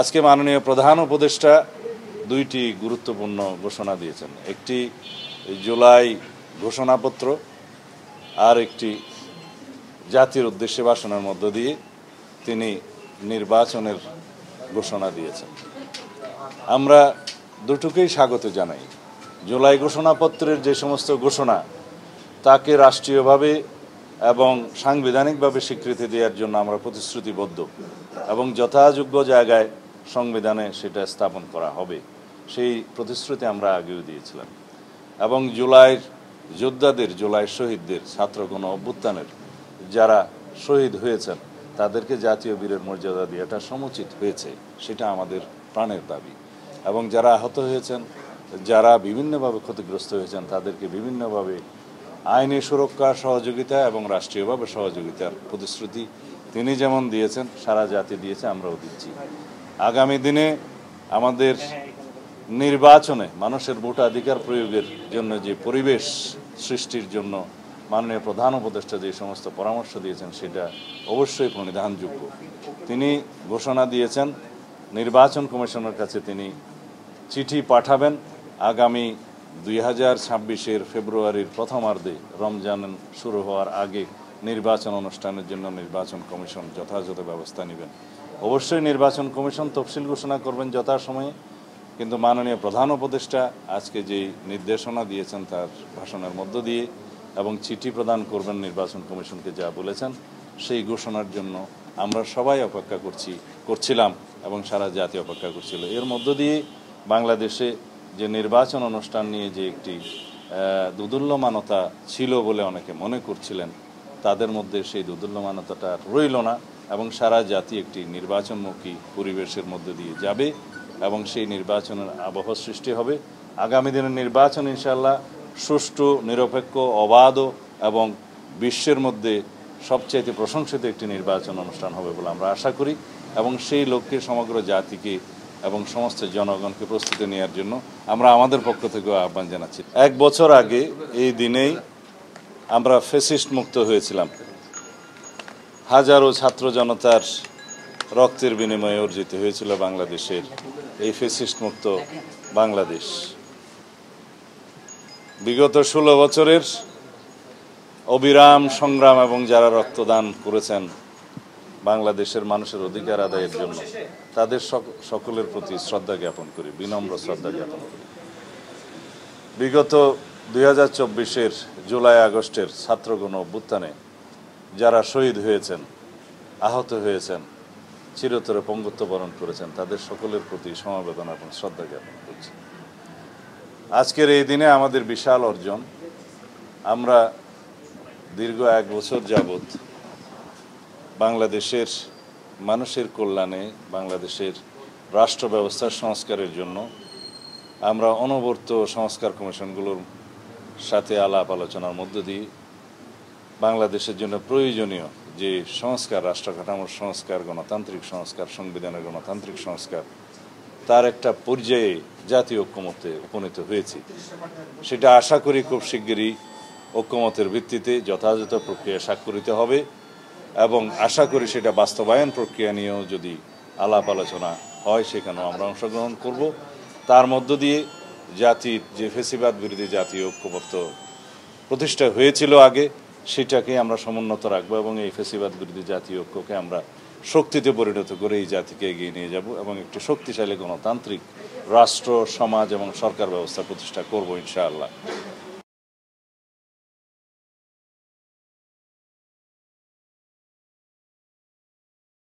আজকে মাননীয় প্রধান উপদেষ্টা দুইটি গুরুত্বপূর্ণ ঘোষণা দিয়েছেন। একটি জুলাই ঘোষণাপত্র, আর একটি জাতির উদ্দেশ্যে ভাষণের মধ্য দিয়ে তিনি নির্বাচনের ঘোষণা দিয়েছেন। আমরা দুটোকেই স্বাগত জানাই। জুলাই ঘোষণাপত্রের যে সমস্ত ঘোষণা, তাকে রাষ্ট্রীয়ভাবে এবং সাংবিধানিকভাবে স্বীকৃতি দেওয়ার জন্য আমরা প্রতিশ্রুতিবদ্ধ এবং যথাযোগ্য জায়গায় সংবিধানে সেটা স্থাপন করা হবে, সেই প্রতিশ্রুতি আমরা আগেও দিয়েছিলাম। এবং জুলাইয়ের যোদ্ধাদের, জুলাইয়ের শহীদদের, ছাত্র গণ অভ্যুত্থানের যারা শহীদ হয়েছেন তাদেরকে জাতীয় বীরের মর্যাদা দেওয়াটা সমুচিত হয়েছে, সেটা আমাদের প্রাণের দাবি। এবং যারা আহত হয়েছেন, যারা বিভিন্নভাবে ক্ষতিগ্রস্ত হয়েছেন, তাদেরকে বিভিন্নভাবে আইনি সুরক্ষা, সহযোগিতা এবং রাষ্ট্রীয়ভাবে সহযোগিতার প্রতিশ্রুতি তিনি যেমন দিয়েছেন, সারা জাতি দিয়েছে, আমরাও দিচ্ছি। আগামী দিনে আমাদের নির্বাচনে মানুষের ভোটাধিকার প্রয়োগের জন্য যে পরিবেশ সৃষ্টির জন্য মাননীয় প্রধান উপদেষ্টা যে সমস্ত পরামর্শ দিয়েছেন, সেটা অবশ্যই প্রণিধানযোগ্য। তিনি ঘোষণা দিয়েছেন নির্বাচন কমিশনের কাছে তিনি চিঠি পাঠাবেন আগামী 2026-এর ফেব্রুয়ারির প্রথমার্ধে, রমজান শুরু হওয়ার আগে নির্বাচন অনুষ্ঠানের জন্য নির্বাচন কমিশন যথাযথ ব্যবস্থা নেবেন। অবশ্যই নির্বাচন কমিশন তফসিল ঘোষণা করবেন যথাসময়ে, কিন্তু মাননীয় প্রধান উপদেষ্টা আজকে যেই নির্দেশনা দিয়েছেন তার ভাষণের মধ্য দিয়ে এবং চিঠি প্রদান করবেন নির্বাচন কমিশনকে যা বলেছেন, সেই ঘোষণার জন্য আমরা সবাই অপেক্ষা করছিলাম এবং সারা জাতি অপেক্ষা করছিল। এর মধ্য দিয়ে বাংলাদেশে যে নির্বাচন অনুষ্ঠান নিয়ে যে একটি দোদুল্যমানতা ছিল বলে অনেকে মনে করছিলেন, তাদের মধ্যে সেই দোদুল্যমানতাটা রইল না এবং সারা জাতি একটি নির্বাচনমুখী পরিবেশের মধ্যে দিয়ে যাবে এবং সেই নির্বাচনের আবহ সৃষ্টি হবে। আগামী দিনের নির্বাচন ইনশাআল্লাহ সুষ্ঠু, নিরপেক্ষ, অবাধ এবং বিশ্বের মধ্যে সবচাইতে প্রশংসিত একটি নির্বাচন অনুষ্ঠান হবে বলে আমরা আশা করি এবং সেই লক্ষ্যে সমগ্র জাতিকে এবং সমস্ত জনগণকে প্রস্তুতি নেওয়ার জন্য আমরা আমাদের পক্ষ থেকেও আহ্বান জানাচ্ছি। 1 বছর আগে এই দিনেই আমরা ফ্যাসিস্ট মুক্ত হয়েছিলাম। হাজারো ছাত্র জনতার রক্তের বিনিময়ে অর্জিত হয়েছিল বাংলাদেশের এই ফ্যাসিস্ট মুক্ত বাংলাদেশ। বিগত 16 বছরের অবিরাম সংগ্রাম এবং যারা রক্তদান করেছেন বাংলাদেশের মানুষের অধিকার আদায়ের জন্য, তাদের সকলের প্রতি শ্রদ্ধা জ্ঞাপন করি, বিনম্র শ্রদ্ধা জ্ঞাপন করি। বিগত 2024-এর জুলাই আগস্টের ছাত্র গণ অভ্যুত্থানে যারা শহীদ হয়েছেন, আহত হয়েছেন, চিরতরে পঙ্গুত্ব বরণ করেছেন, তাদের সকলের প্রতি সমবেদনা এবং শ্রদ্ধা জ্ঞাপন করছি। আজকের এই দিনে আমাদের বিশাল অর্জন। আমরা দীর্ঘ 1 বছর যাবৎ বাংলাদেশের মানুষের কল্যাণে, বাংলাদেশের রাষ্ট্র ব্যবস্থার সংস্কারের জন্য আমরা অনবরত সংস্কার কমিশনগুলোর সাথে আলাপ আলোচনার মধ্য দিয়ে বাংলাদেশের জন্য প্রয়োজনীয় যে সংস্কার, রাষ্ট্র কাঠামোর সংস্কার, গণতান্ত্রিক সংস্কার, সংবিধানের গণতান্ত্রিক সংস্কার, তার একটা পর্যায়ে জাতীয় ঐক্যমত্যে উপনীত হয়েছি। সেটা আশা করি খুব শিগগিরই ঐক্যমতের ভিত্তিতে যথাযথ প্রক্রিয়া স্বাক্ষরিত হবে এবং আশা করি সেটা বাস্তবায়ন প্রক্রিয়া নিয়েও যদি আলাপ আলোচনা হয়, সেখানেও আমরা অংশগ্রহণ করব। তার মধ্য দিয়ে জাতির যে ফ্যাসিবাদ বিরোধী জাতীয় ঐক্যমত্য প্রতিষ্ঠা হয়েছিল আগে, সেটাকে আমরা সমুন্নত রাখবো এবং এই ফ্যাসিবাদ বিরোধী জাতীয় ঐক্যকে আমরা শক্তিতে পরিণত করে এই জাতিকে এগিয়ে নিয়ে যাব এবং একটি শক্তিশালী গণতান্ত্রিক রাষ্ট্র, সমাজ এবং সরকার ব্যবস্থা প্রতিষ্ঠা করব ইনশাআল্লাহ।